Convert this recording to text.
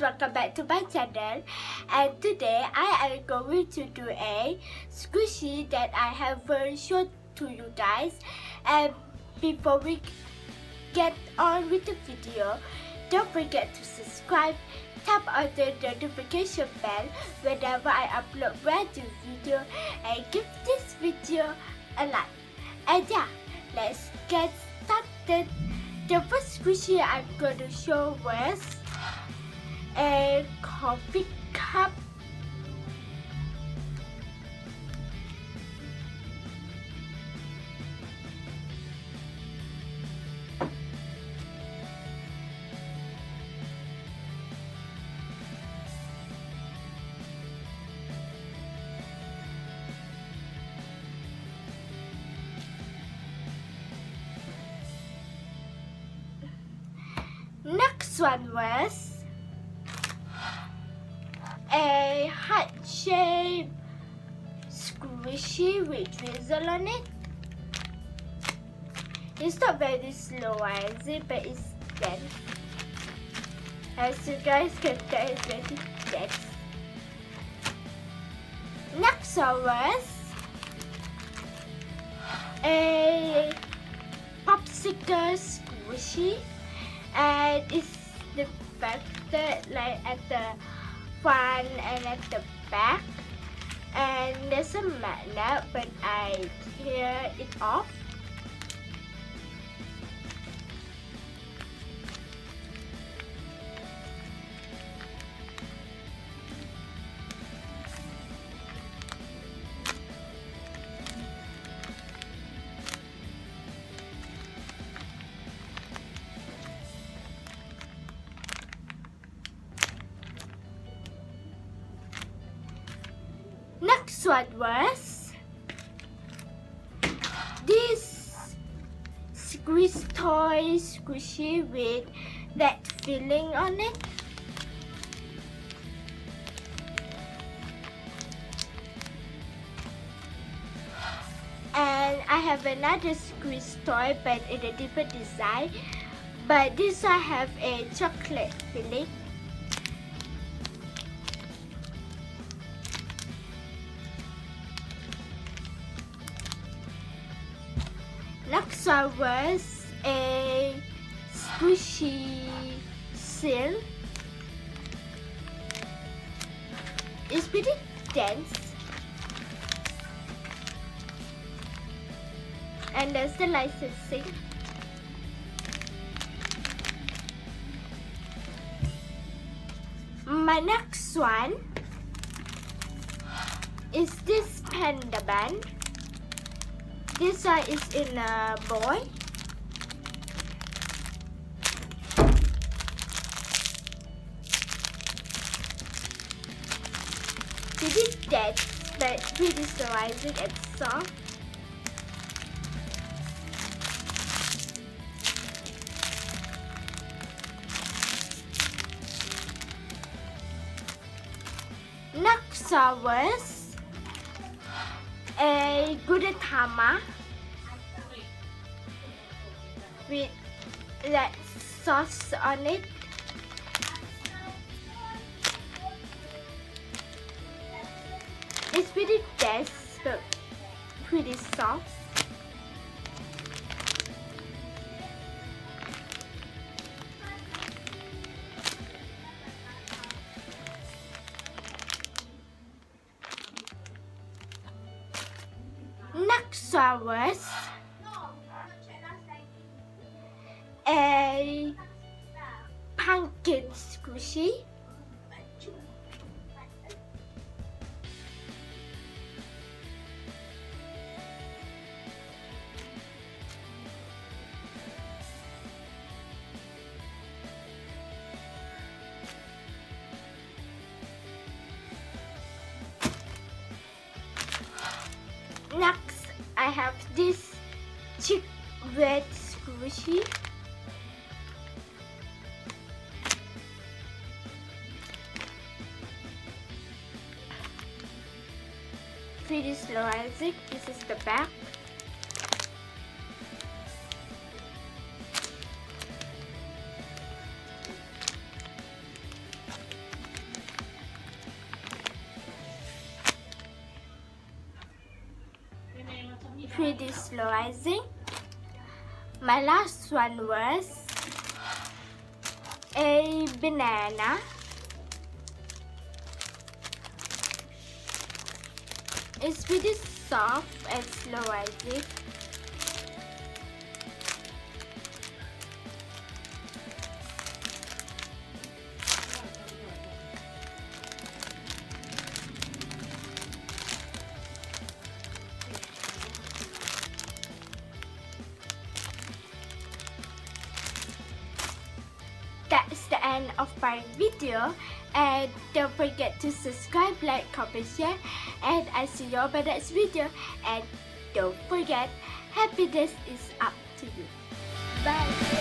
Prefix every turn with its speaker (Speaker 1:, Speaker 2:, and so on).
Speaker 1: welcome back to my channel, and today I am going to do a squishy that I haven't shown to you guys. And before we get on with the video, don't forget to subscribe, tap on the notification bell whenever I upload brand new video, and give this video a like. And yeah, let's get started. The first squishy I'm going to show was a coffee cup. Next one was a heart-shaped squishy with drizzle on it. It's not very slow, is it? But it's dense. As you guys can tell, it's very dense. Next one was a popsicle squishy. And it's the factor like at the front and at the back, and there's a magnet, but I tear it off. Next one was this squeeze toy squishy with that filling on it. And I have another squeeze toy but in a different design. But this one have a chocolate filling. Next one was a squishy seal. It's pretty dense. And there's the licensing. My next one is this panda band. This one is in a boy. Pretty dense, but pretty surprising and soft. Next one was a gudetama with that sauce on it. It's pretty dense but pretty soft. Next one was a pumpkin squishy. Next, I have this chick red squishy. Pretty slow, Isaac. This is the back. pretty slow, I think. My last one was a banana. It's pretty soft and slow, I think. That's the end of my video, and don't forget to subscribe, like, comment, share, and I see you on my next video. And don't forget, happiness is up to you. Bye.